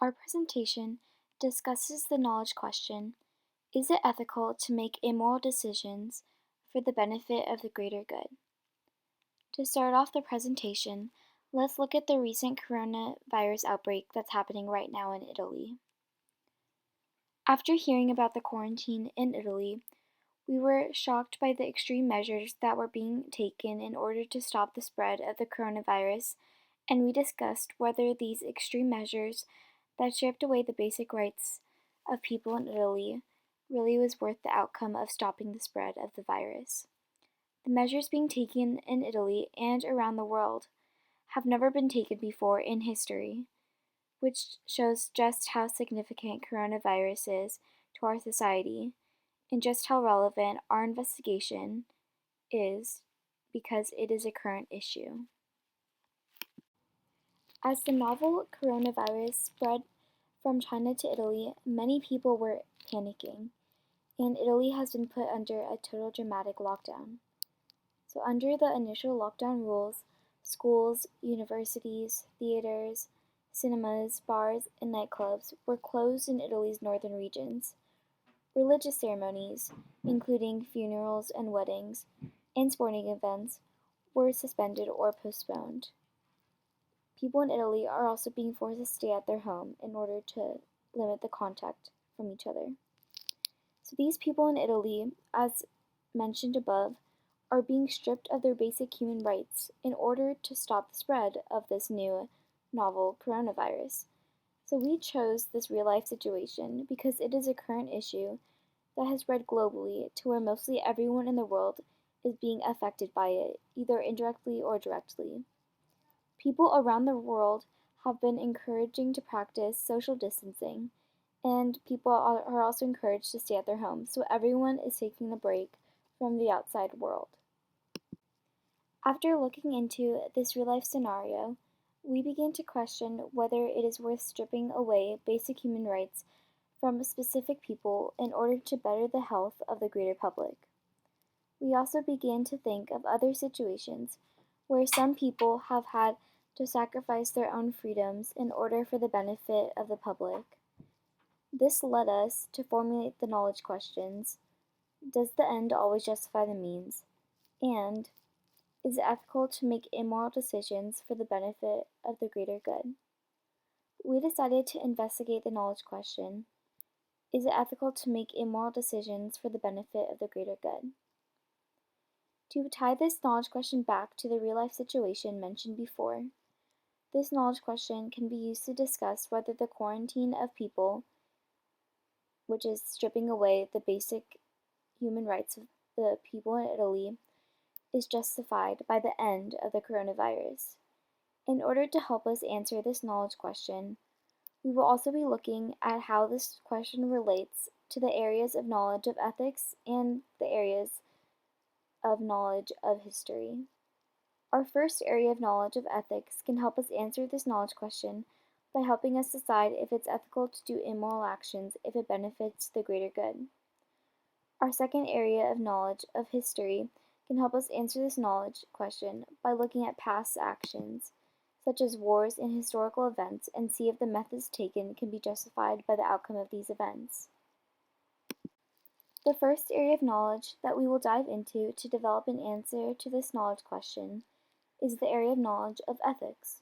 Our presentation discusses the knowledge question, is it ethical to make immoral decisions for the benefit of the greater good? To start off the presentation, let's look at the recent coronavirus outbreak that's happening right now in Italy. After hearing about the quarantine in Italy, we were shocked by the extreme measures that were being taken in order to stop the spread of the coronavirus, and we discussed whether these extreme measures that stripped away the basic rights of people in Italy really was worth the outcome of stopping the spread of the virus. The measures being taken in Italy and around the world have never been taken before in history, which shows just how significant coronavirus is to our society and just how relevant our investigation is because it is a current issue. As the novel coronavirus spread from China to Italy, many people were panicking, and Italy has been put under a total dramatic lockdown. So under the initial lockdown rules, schools, universities, theaters, cinemas, bars, and nightclubs were closed in Italy's northern regions. Religious ceremonies, including funerals and weddings, and sporting events, were suspended or postponed. People in Italy are also being forced to stay at their home in order to limit the contact from each other. So these people in Italy, as mentioned above, are being stripped of their basic human rights in order to stop the spread of this new novel coronavirus. So we chose this real-life situation because it is a current issue that has spread globally to where mostly everyone in the world is being affected by it, either indirectly or directly. People around the world have been encouraging to practice social distancing, and people are also encouraged to stay at their homes, so everyone is taking a break from the outside world. After looking into this real-life scenario, we begin to question whether it is worth stripping away basic human rights from specific people in order to better the health of the greater public. We also begin to think of other situations where some people have had to sacrifice their own freedoms in order for the benefit of the public. This led us to formulate the knowledge questions: does the end always justify the means? And is it ethical to make immoral decisions for the benefit of the greater good? We decided to investigate the knowledge question: is it ethical to make immoral decisions for the benefit of the greater good? To tie this knowledge question back to the real-life situation mentioned before, this knowledge question can be used to discuss whether the quarantine of people, which is stripping away the basic human rights of the people in Italy, is justified by the end of the coronavirus. In order to help us answer this knowledge question, we will also be looking at how this question relates to the areas of knowledge of ethics and the areas of knowledge of history. Our first area of knowledge of ethics can help us answer this knowledge question by helping us decide if it's ethical to do immoral actions if it benefits the greater good. Our second area of knowledge of history can help us answer this knowledge question by looking at past actions, such as wars and historical events, and see if the methods taken can be justified by the outcome of these events. The first area of knowledge that we will dive into to develop an answer to this knowledge question is the area of knowledge of ethics.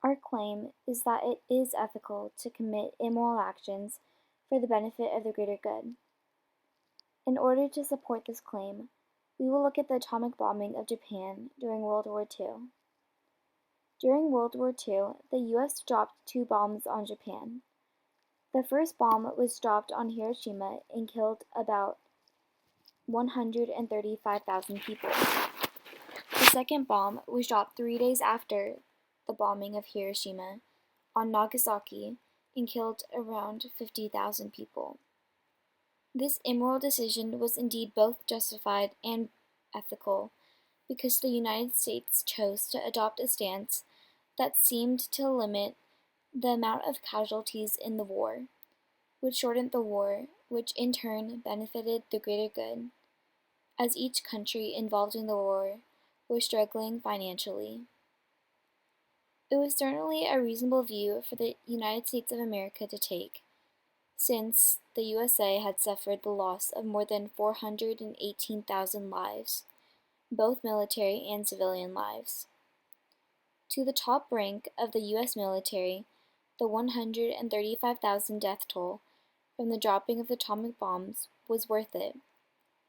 Our claim is that it is ethical to commit immoral actions for the benefit of the greater good. In order to support this claim, we will look at the atomic bombing of Japan during World War II. During World War II, the U.S. dropped 2 bombs on Japan. The first bomb was dropped on Hiroshima and killed about 135,000 people. The second bomb was dropped 3 days after the bombing of Hiroshima on Nagasaki and killed around 50,000 people. This immoral decision was indeed both justified and ethical because the United States chose to adopt a stance that seemed to limit the amount of casualties in the war, which shortened the war, which in turn benefited the greater good, as each country involved in the war was struggling financially. It was certainly a reasonable view for the United States of America to take, since the USA had suffered the loss of more than 418,000 lives, both military and civilian lives. To the top rank of the U.S. military, the 135,000 death toll from the dropping of the atomic bombs was worth it,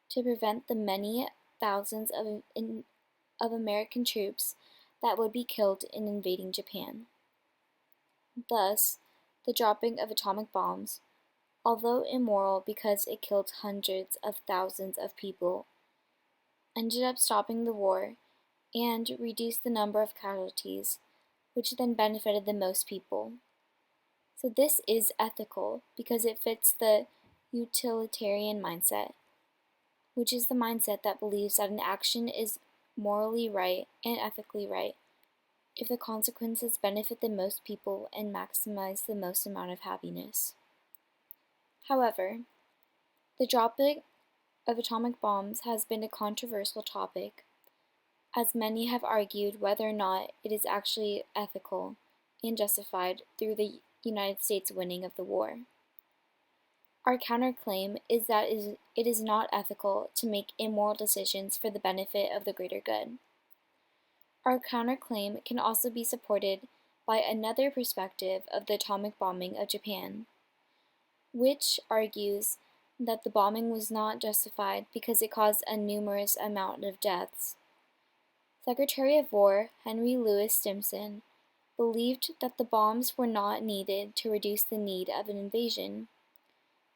to prevent the many thousands of American troops that would be killed in invading Japan. Thus, the dropping of atomic bombs, although immoral because it killed hundreds of thousands of people, ended up stopping the war and reduced the number of casualties, which then benefited the most people. So this is ethical because it fits the utilitarian mindset, which is the mindset that believes that an action is morally right and ethically right if the consequences benefit the most people and maximize the most amount of happiness. However, the dropping of atomic bombs has been a controversial topic, as many have argued whether or not it is actually ethical and justified through the United States winning of the war. Our counterclaim is that it is not ethical to make immoral decisions for the benefit of the greater good. Our counterclaim can also be supported by another perspective of the atomic bombing of Japan, which argues that the bombing was not justified because it caused a numerous amount of deaths. Secretary of War Henry Louis Stimson believed that the bombs were not needed to reduce the need of an invasion.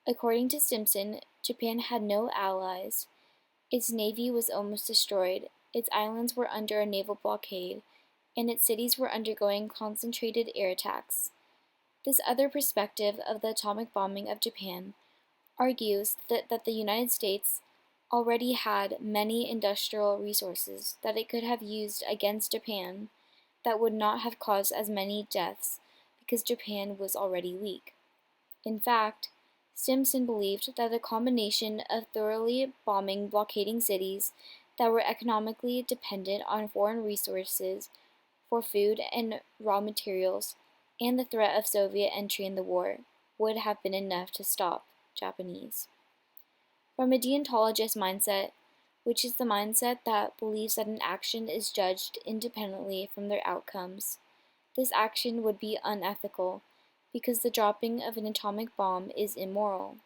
According to Stimson, Japan had no allies, its navy was almost destroyed, its islands were under a naval blockade, and its cities were undergoing concentrated air attacks. This other perspective of the atomic bombing of Japan argues that the United States already had many industrial resources that it could have used against Japan that would not have caused as many deaths because Japan was already weak. In fact, Stimson believed that a combination of thoroughly bombing blockading cities that were economically dependent on foreign resources for food and raw materials and the threat of Soviet entry in the war would have been enough to stop Japanese. From a deontologist mindset, which is the mindset that believes that an action is judged independently from their outcomes, this action would be unethical because the dropping of an atomic bomb is immoral.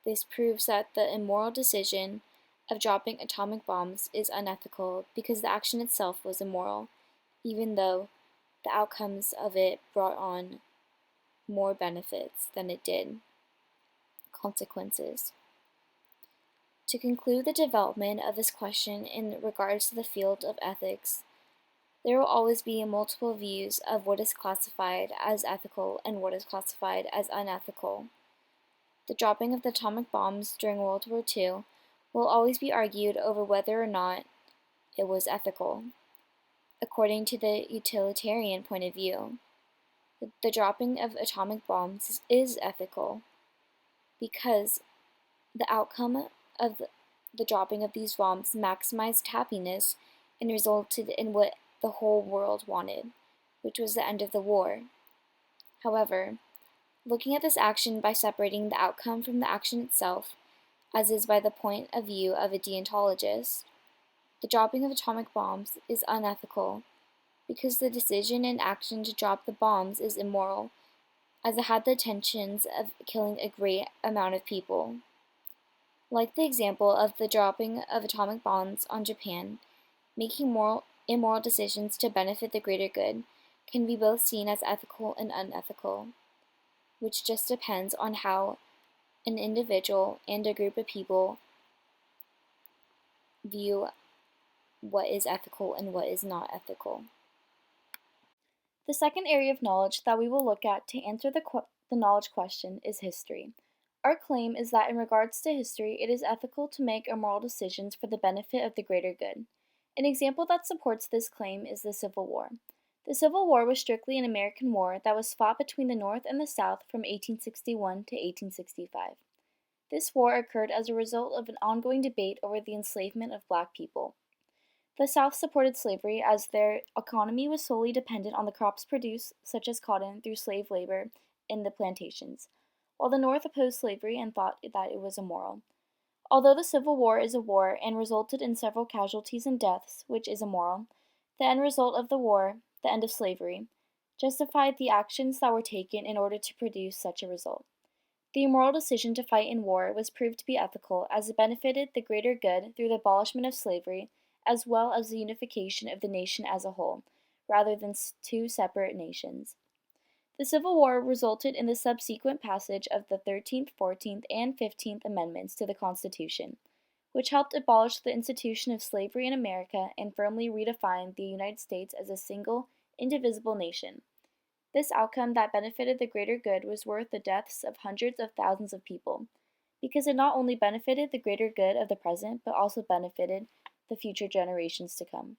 This proves that the immoral decision of dropping atomic bombs is unethical because the action itself was immoral, even though the outcomes of it brought on more benefits than it did consequences. To conclude the development of this question in regards to the field of ethics, there will always be multiple views of what is classified as ethical and what is classified as unethical. The dropping of the atomic bombs during World War II will always be argued over whether or not it was ethical. According to the utilitarian point of view, the dropping of atomic bombs is ethical because the outcome of the dropping of these bombs maximized happiness and resulted in what the whole world wanted, which was the end of the war. However, looking at this action by separating the outcome from the action itself, as is by the point of view of a deontologist, the dropping of atomic bombs is unethical because the decision and action to drop the bombs is immoral, as it had the intentions of killing a great amount of people. Like the example of the dropping of atomic bombs on Japan, making immoral decisions to benefit the greater good can be both seen as ethical and unethical, which just depends on how an individual and a group of people view what is ethical and what is not ethical. The second area of knowledge that we will look at to answer the knowledge question is history. Our claim is that in regards to history, it is ethical to make immoral decisions for the benefit of the greater good. An example that supports this claim is the Civil War. The Civil War was strictly an American war that was fought between the North and the South from 1861 to 1865. This war occurred as a result of an ongoing debate over the enslavement of Black people. The South supported slavery as their economy was solely dependent on the crops produced, such as cotton, through slave labor in the plantations, while the North opposed slavery and thought that it was immoral. Although the Civil War is a war and resulted in several casualties and deaths, which is immoral, the end result of the war, the end of slavery, justified the actions that were taken in order to produce such a result. The immoral decision to fight in war was proved to be ethical as it benefited the greater good through the abolishment of slavery, as well as the unification of the nation as a whole, rather than two separate nations. The Civil War resulted in the subsequent passage of the 13th, 14th, and 15th Amendments to the Constitution, which helped abolish the institution of slavery in America and firmly redefine the United States as a single, indivisible nation. This outcome that benefited the greater good was worth the deaths of hundreds of thousands of people, because it not only benefited the greater good of the present, but also benefited the future generations to come.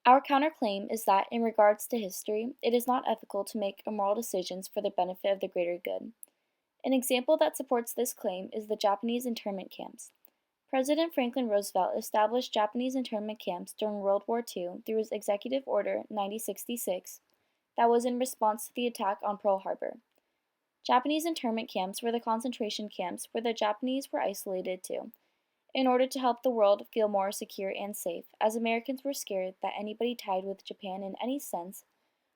Our counterclaim is that, in regards to history, it is not ethical to make immoral decisions for the benefit of the greater good. An example that supports this claim is the Japanese internment camps. President Franklin Roosevelt established Japanese internment camps during World War II through his Executive Order 9066 that was in response to the attack on Pearl Harbor. Japanese internment camps were the concentration camps where the Japanese were isolated to, in order to help the world feel more secure and safe, as Americans were scared that anybody tied with Japan in any sense,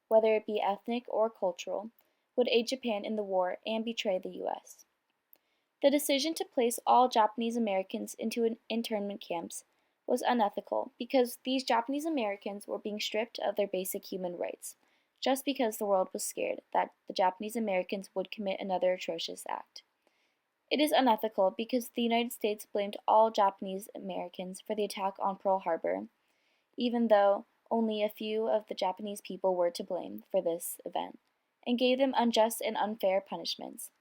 whether it be ethnic or cultural, would aid Japan in the war and betray the U.S. The decision to place all Japanese Americans into internment camps was unethical because these Japanese Americans were being stripped of their basic human rights, just because the world was scared that the Japanese Americans would commit another atrocious act. It is unethical because the United States blamed all Japanese Americans for the attack on Pearl Harbor, even though only a few of the Japanese people were to blame for this event, and gave them unjust and unfair punishments.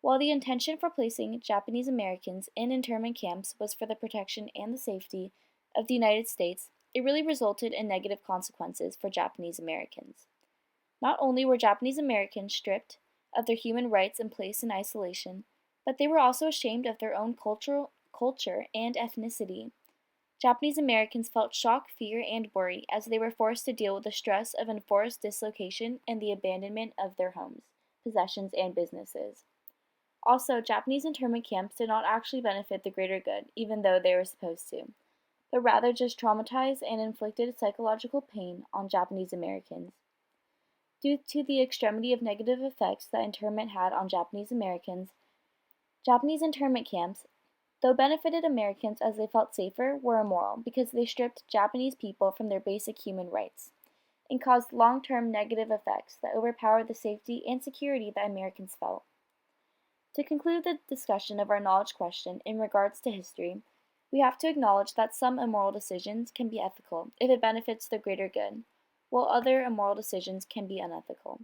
While the intention for placing Japanese Americans in internment camps was for the protection and the safety of the United States, it really resulted in negative consequences for Japanese Americans. Not only were Japanese Americans stripped of their human rights and placed in isolation, but they were also ashamed of their own culture and ethnicity. Japanese Americans felt shock, fear, and worry as they were forced to deal with the stress of enforced dislocation and the abandonment of their homes, possessions, and businesses. Also, Japanese internment camps did not actually benefit the greater good, even though they were supposed to, but rather just traumatized and inflicted psychological pain on Japanese Americans. Due to the extremity of negative effects that internment had on Japanese Americans, Japanese internment camps, though benefited Americans as they felt safer, were immoral because they stripped Japanese people from their basic human rights and caused long-term negative effects that overpowered the safety and security that Americans felt. To conclude the discussion of our knowledge question in regards to history, we have to acknowledge that some immoral decisions can be ethical if it benefits the greater good, while other immoral decisions can be unethical.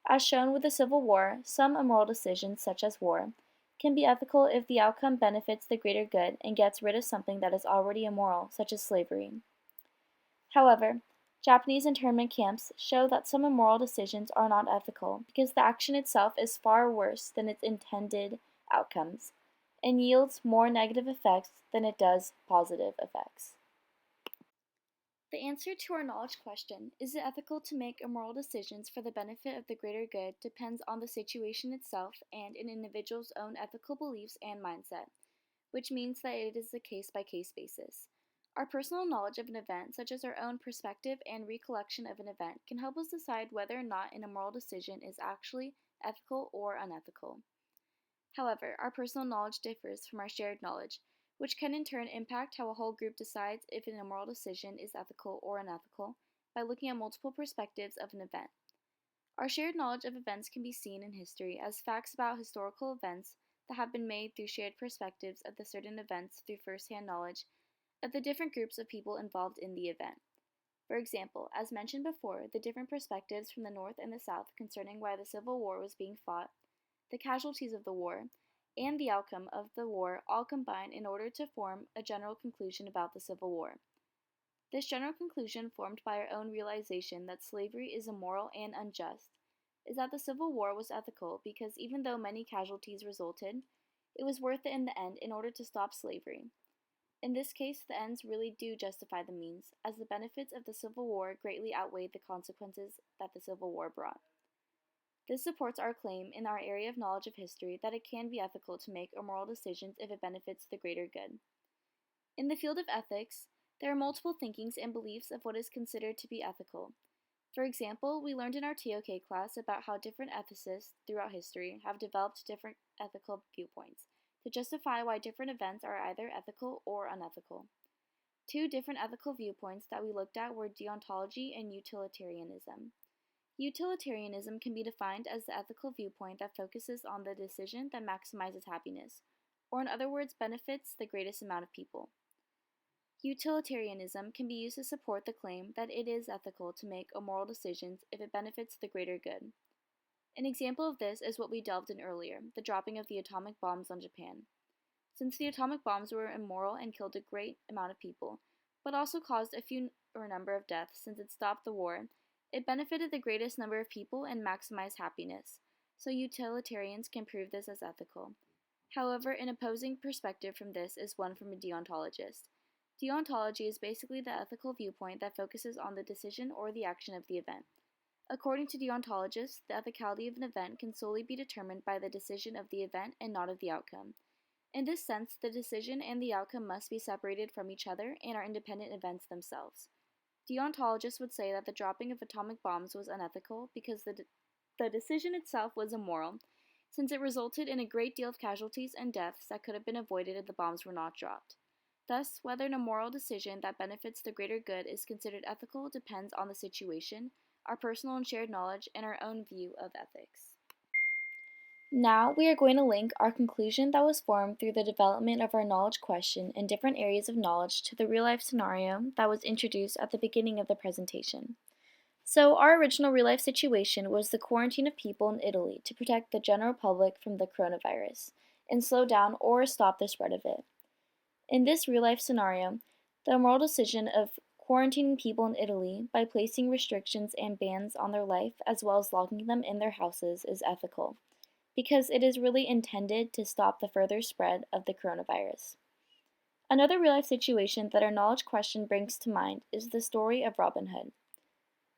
As shown with the Civil War, some immoral decisions, such as war, can be ethical if the outcome benefits the greater good and gets rid of something that is already immoral, such as slavery. However, Japanese internment camps show that some immoral decisions are not ethical because the action itself is far worse than its intended outcomes and yields more negative effects than it does positive effects. The answer to our knowledge question, is it ethical to make immoral decisions for the benefit of the greater good, depends on the situation itself and an individual's own ethical beliefs and mindset, which means that it is a case-by-case basis. Our personal knowledge of an event, such as our own perspective and recollection of an event, can help us decide whether or not an immoral decision is actually ethical or unethical. However, our personal knowledge differs from our shared knowledge, which can in turn impact how a whole group decides if an immoral decision is ethical or unethical by looking at multiple perspectives of an event. Our shared knowledge of events can be seen in history as facts about historical events that have been made through shared perspectives of the certain events through first-hand knowledge of the different groups of people involved in the event. For example, as mentioned before, the different perspectives from the North and the South concerning why the Civil War was being fought, the casualties of the war, and the outcome of the war all combine in order to form a general conclusion about the Civil War. This general conclusion, formed by our own realization that slavery is immoral and unjust, is that the Civil War was ethical because even though many casualties resulted, it was worth it in the end in order to stop slavery. In this case, the ends really do justify the means, as the benefits of the Civil War greatly outweighed the consequences that the Civil War brought. This supports our claim in our area of knowledge of history that it can be ethical to make immoral decisions if it benefits the greater good. In the field of ethics, there are multiple thinkings and beliefs of what is considered to be ethical. For example, we learned in our TOK class about how different ethicists throughout history have developed different ethical viewpoints to justify why different events are either ethical or unethical. Two different ethical viewpoints that we looked at were deontology and utilitarianism. Utilitarianism can be defined as the ethical viewpoint that focuses on the decision that maximizes happiness, or in other words, benefits the greatest amount of people. Utilitarianism can be used to support the claim that it is ethical to make immoral decisions if it benefits the greater good. An example of this is what we delved in earlier, the dropping of the atomic bombs on Japan. Since the atomic bombs were immoral and killed a great amount of people, but also caused a few number of deaths since it stopped the war, it benefited the greatest number of people and maximized happiness, so utilitarians can prove this as ethical. However, an opposing perspective from this is one from a deontologist. Deontology is basically the ethical viewpoint that focuses on the decision or the action of the event. According to deontologists, the ethicality of an event can solely be determined by the decision of the event and not of the outcome. In this sense, the decision and the outcome must be separated from each other and are independent events themselves. Deontologists would say that the dropping of atomic bombs was unethical because the decision itself was immoral, since it resulted in a great deal of casualties and deaths that could have been avoided if the bombs were not dropped. Thus, whether an immoral decision that benefits the greater good is considered ethical depends on the situation, our personal and shared knowledge, and our own view of ethics. Now we are going to link our conclusion that was formed through the development of our knowledge question in different areas of knowledge to the real-life scenario that was introduced at the beginning of the presentation. So our original real-life situation was the quarantine of people in Italy to protect the general public from the coronavirus and slow down or stop the spread of it. In this real-life scenario, the immoral decision of quarantining people in Italy by placing restrictions and bans on their life as well as locking them in their houses is ethical, because it is really intended to stop the further spread of the coronavirus. Another real-life situation that our knowledge question brings to mind is the story of Robin Hood.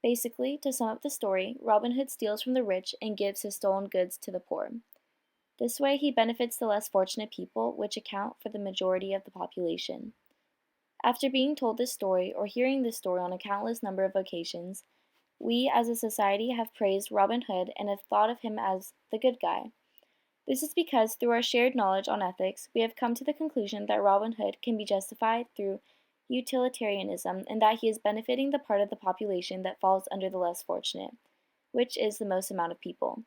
Basically, to sum up the story, Robin Hood steals from the rich and gives his stolen goods to the poor. This way, he benefits the less fortunate people, which account for the majority of the population. After being told this story or hearing this story on a countless number of occasions, we as a society have praised Robin Hood and have thought of him as the good guy. This is because through our shared knowledge on ethics, we have come to the conclusion that Robin Hood can be justified through utilitarianism and that he is benefiting the part of the population that falls under the less fortunate, which is the most amount of people.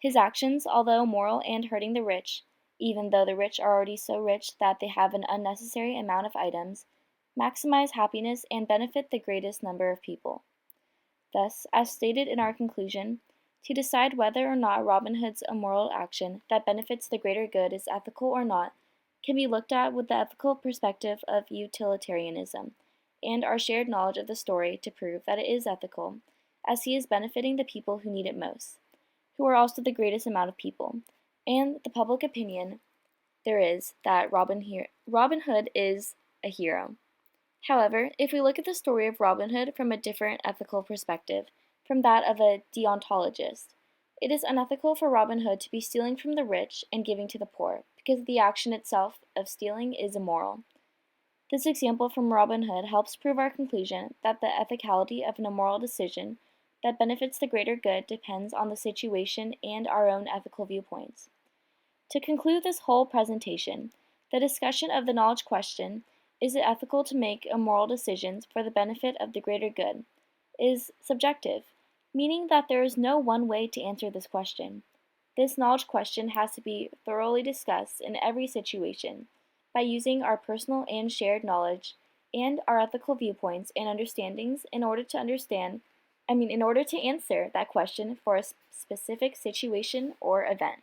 His actions, although moral and hurting the rich, even though the rich are already so rich that they have an unnecessary amount of items, maximize happiness and benefit the greatest number of people. Thus, as stated in our conclusion, to decide whether or not Robin Hood's immoral action that benefits the greater good is ethical or not can be looked at with the ethical perspective of utilitarianism and our shared knowledge of the story to prove that it is ethical, as he is benefiting the people who need it most, who are also the greatest amount of people, and the public opinion there is that Robin Hood is a hero. However, if we look at the story of Robin Hood from a different ethical perspective, from that of a deontologist, it is unethical for Robin Hood to be stealing from the rich and giving to the poor, because the action itself of stealing is immoral. This example from Robin Hood helps prove our conclusion that the ethicality of an immoral decision that benefits the greater good depends on the situation and our own ethical viewpoints. To conclude this whole presentation, the discussion of the knowledge question, is it ethical to make immoral decisions for the benefit of the greater good, is subjective, meaning that there is no one way to answer this question. This knowledge question has to be thoroughly discussed in every situation by using our personal and shared knowledge and our ethical viewpoints and understandings in order to answer that question for a specific situation or event.